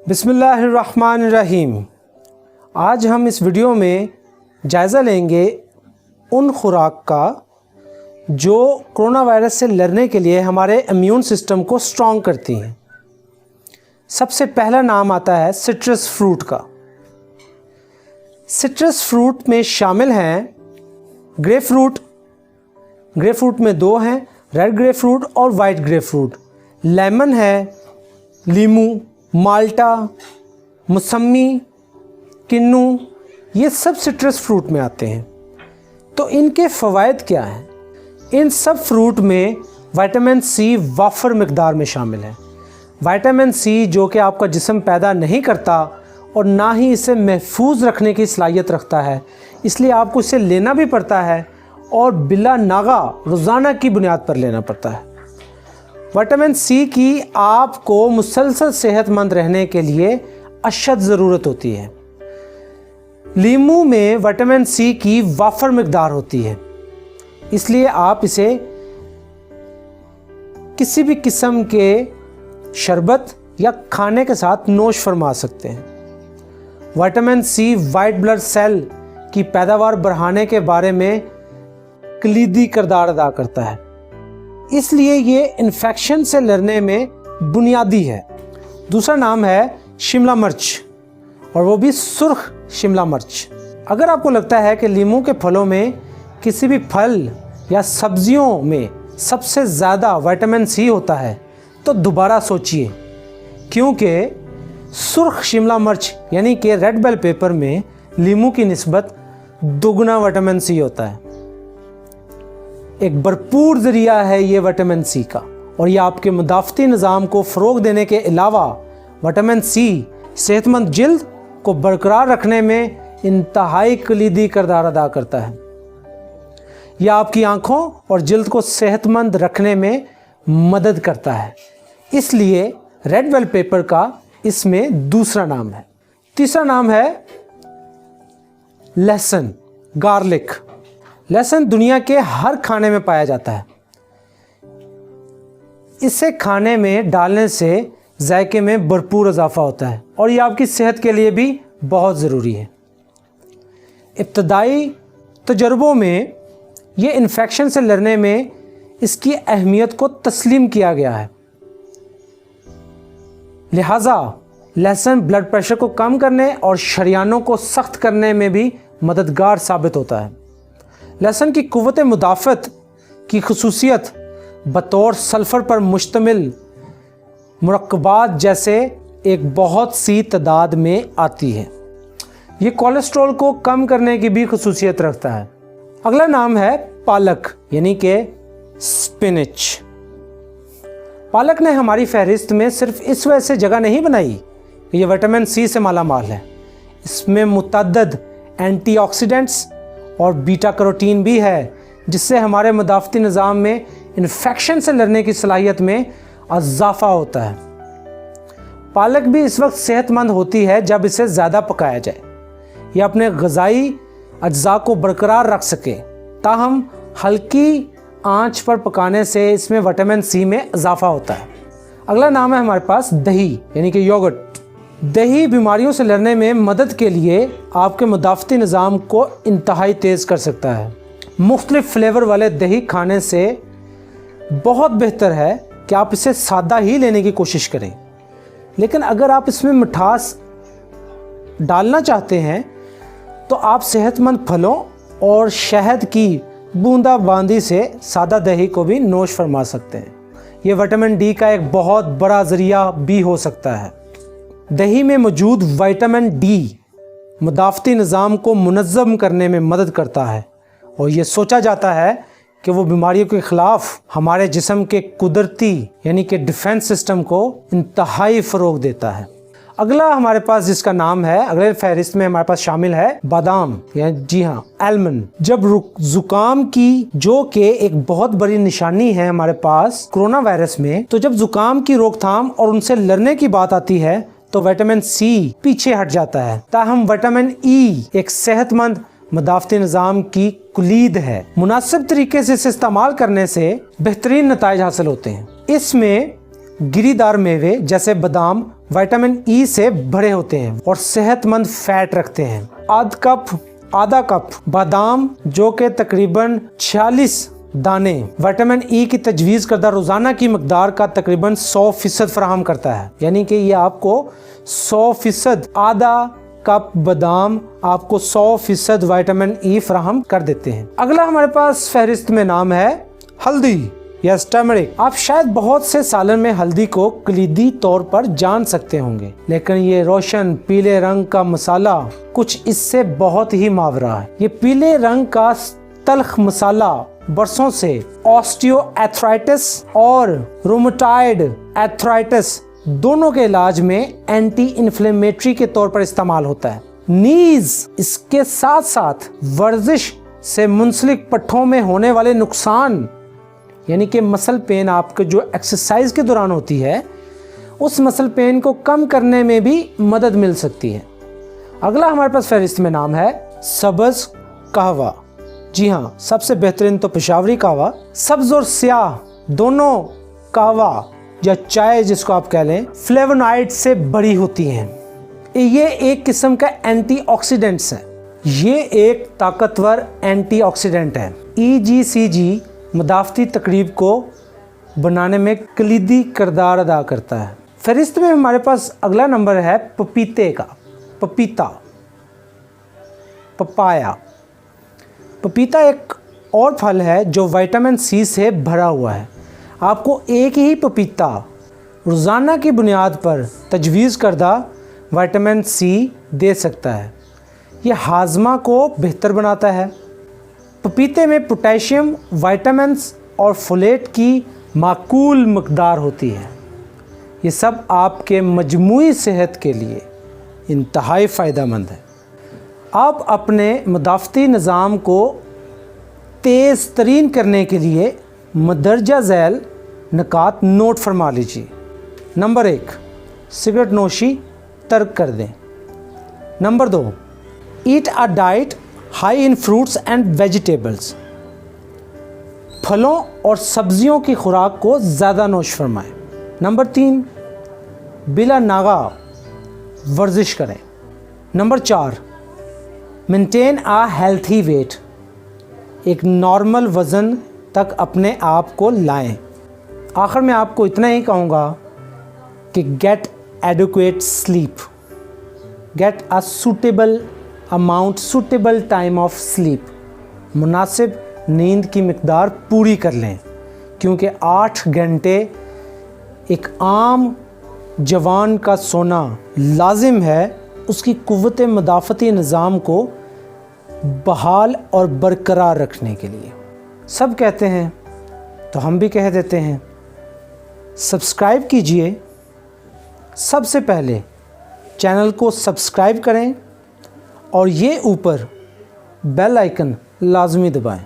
बिस्मिल्लाहिर्रहमानिर्रहीम। आज हम इस वीडियो में जायज़ा लेंगे उन खुराक का जो कोरोना वायरस से लड़ने के लिए हमारे इम्यून सिस्टम को स्ट्रॉन्ग करती हैं। सबसे पहला नाम आता है सिट्रस फ्रूट का। सिट्रस फ्रूट में शामिल हैं ग्रेपफ्रूट। ग्रेपफ्रूट में दो हैं, रेड ग्रेपफ्रूट और वाइट ग्रेपफ्रूट। लेमन है, लीमू, माल्टा, मौसमी, किन्नू, ये सब सिट्रस फ्रूट में आते हैं। तो इनके फ़वाइद क्या हैं? इन सब फ्रूट में विटामिन सी वाफर मिकदार में शामिल है। विटामिन सी जो कि आपका जिस्म पैदा नहीं करता और ना ही इसे महफूज रखने की सलाहियत रखता है, इसलिए आपको इसे लेना भी पड़ता है और बिला नागा रोज़ाना की बुनियाद पर लेना पड़ता है। विटामिन सी की आपको मुसलसल सेहतमंद रहने के लिए अशद ज़रूरत होती है। लीमू में विटामिन सी की वाफर मिकदार होती है, इसलिए आप इसे किसी भी किस्म के शरबत या खाने के साथ नोश फरमा सकते हैं। Vitamin C white blood cell की पैदावार बढ़ाने के बारे में कलीदी किरदार अदा करता है, इसलिए ये इन्फेक्शन से लड़ने में बुनियादी है। दूसरा नाम है शिमला मिर्च, और वो भी सुर्ख शिमला मिर्च। अगर आपको लगता है कि लीमू के फलों में किसी भी फल या सब्जियों में सबसे ज़्यादा विटामिन सी होता है तो दोबारा सोचिए, क्योंकि सुर्ख शिमला मिर्च यानी कि रेड बेल पेपर में लीमू की निस्बत दोगुना विटामिन सी होता है। एक भरपूर ज़रिया है ये विटामिन सी का, और ये आपके मुदाफ़ती निज़ाम को फ़रोग़ देने के अलावा विटामिन सी सेहतमंद जिल्द को बरकरार रखने में इंतहाई कलीदी किरदार अदा करता है। यह आपकी आँखों और जिल्द को सेहतमंद रखने में मदद करता है, इसलिए रेड बेल पेपर का इसमें दूसरा नाम है। तीसरा नाम है लहसुन, गार्लिक। लहसुन दुनिया के हर खाने में पाया जाता है। इसे खाने में डालने से जायके में भरपूर इजाफा होता है और ये आपकी सेहत के लिए भी बहुत ज़रूरी है। इब्तदाई तजर्बों में ये इन्फेक्शन से लड़ने में इसकी अहमियत को तस्लीम किया गया है। लिहाजा लहसुन ब्लड प्रेशर को कम करने और शरियानों को सख्त करने में भी मददगार साबित होता है। लहसुन की कुव्वत मुदाफ़त की खुसूसियत बतौर सल्फ़र पर मुश्तमिल मुरक्कबात जैसे एक बहुत सी तादाद में आती है। ये कोलेस्ट्रॉल को कम करने की भी खुसूसियत रखता है। अगला नाम है पालक यानी कि स्पिनच। पालक ने हमारी फहरिस्त में सिर्फ इस वजह से जगह नहीं बनाई कि यह विटामिन सी से माला माल है। इसमें मुतअद्दिद एंटीऑक्सीडेंट्स और बीटा कैरोटीन भी है, जिससे हमारे मुदाफ़ती निज़ाम में इन्फेक्शन से लड़ने की सलाहियत में इजाफा होता है। पालक भी इस वक्त सेहतमंद होती है जब इसे ज़्यादा पकाया जाए या अपने ग़िज़ाई अज्जा को बरकरार रख सके। ताहम हल्की आंच पर पकाने से इसमें विटामिन सी में इजाफा होता है। अगला नाम है हमारे पास दही यानी कि योगर्ट। दही बीमारियों से लड़ने में मदद के लिए आपके मुदाफ़ती निज़ाम को इंतहाई तेज़ कर सकता है। मुख्तलिफ़ फ्लेवर वाले दही खाने से बहुत बेहतर है कि आप इसे सादा ही लेने की कोशिश करें, लेकिन अगर आप इसमें मिठास डालना चाहते हैं तो आप सेहतमंद फलों और शहद की बूंदाबांदी से सादा दही को भी नोश फरमा सकते हैं। ये विटामिन डी का एक बहुत बड़ा ज़रिया भी हो सकता है। दही में मौजूद विटामिन डी मुदाफ़ती निज़ाम को मुनज़्ज़म करने में मदद करता है और ये सोचा जाता है कि वो बीमारियों के ख़िलाफ़ हमारे जिस्म के कुदरती यानी कि डिफेंस सिस्टम को इंतहाई फ़रोग़ देता है। अगला हमारे पास जिसका नाम है, अगले फहरिस्त में हमारे पास शामिल है बादाम या जी हाँ आलमंड। जब ज़ुकाम की जो कि एक बहुत बड़ी निशानी है हमारे पास कोरोना वायरस में, तो जब ज़ुकाम की रोकथाम और उनसे लड़ने की बात आती है तो विटामिन सी पीछे हट जाता है। ताहम विटामिन ई एक सेहतमंद मुदाफ़ती निज़ाम की कुलीद है। मुनासिब तरीके से इसे इस्तेमाल करने से बेहतरीन नताइज हासिल होते हैं। इसमें गिरीदार मेवे जैसे बादाम विटामिन ई से भरे होते हैं और सेहतमंद फैट रखते हैं। आधा कप बादाम जो कि तकरीबन 46 दाने विटामिन ई की तजवीज़ करदा रोज़ाना की मकदार का तकरीबन 100% फराहम करता है। यानी कि ये आपको 100%, आधा कप बादाम आपको 100% विटामिन ई फराहम कर देते हैं। अगला हमारे पास फहरिस्त में नाम है हल्दी या टर्मरिक। आप शायद बहुत से सालन में हल्दी को कलीदी तौर पर जान सकते होंगे, लेकिन ये रोशन पीले रंग का मसाला कुछ इससे बहुत ही मावरा है। ये पीले रंग का तल्ख मसाला बरसों से ऑस्टियोआर्थराइटिस और रूमेटॉइड आर्थराइटिस दोनों के इलाज में एंटी इन्फ्लेमेटरी के तौर पर इस्तेमाल होता है। नीज इसके साथ साथ वर्जिश से मुंसलिक पट्ठों में होने वाले नुकसान, यानी कि मसल पेन आपके जो एक्सरसाइज के दौरान होती है, उस मसल पेन को कम करने में भी मदद मिल सकती है। अगला हमारे पास फहरिस्त में नाम है सब्ज़ कहवा। जी हाँ, सबसे बेहतरीन तो पेशावरी कहवा। सब्ज़ और स्याह दोनों कहवा या चाय जिसको आप कह लें, फ्लेवोनॉइड से बड़ी होती हैं। ये एक किस्म का एंटीऑक्सीडेंट्स है। ये एक ताकतवर एंटीऑक्सीडेंट है। EGCG मुदाफ़ती तकरीब को बनाने में कलीदी किरदार अदा करता है। फहरिस्त में हमारे पास अगला नंबर है पपीते का। पपाया। पपीता एक और फल है जो विटामिन सी से भरा हुआ है। आपको एक ही पपीता रोज़ाना की बुनियाद पर तजवीज़ करदा विटामिन सी दे सकता है। यह हाजमा को बेहतर बनाता है। पपीते में पोटेशियम, विटामिन्स और फोलेट की माकूल मकदार होती है। ये सब आपके मजमूई सेहत के लिए इंतहाई फ़ायदेमंद है। आप अपने मुदाफ़ती निज़ाम को तेज़ तरीन करने के लिए मदरजा झैल नकात नोट फरमा लीजिए। नंबर 1, सिगरेट नोशी तर्क कर दें। Number 2, eat a diet high in fruits and vegetables. फलों और सब्जियों की खुराक को ज़्यादा नोश फरमाएं। नंबर 3, बिला नागा वर्जिश करें। नंबर 4, मेंटेन आ हेल्थी वेट। एक नॉर्मल वज़न तक अपने आप को लाएं। आखिर में आपको इतना ही कहूँगा कि get adequate sleep, get a suitable amount, suitable time of sleep. मुनासिब नींद की मिकदार पूरी कर लें, क्योंकि 8 घंटे एक आम जवान का सोना लाजिम है उसकी कुव्वत मुदाफ़ती निज़ाम को बहाल और बरकरार रखने के लिए। सब कहते हैं तो हम भी कह देते हैं, सब्सक्राइब कीजिए। सबसे पहले चैनल को सब्सक्राइब करें और ये ऊपर बेल आइकन लाजमी दबाएं।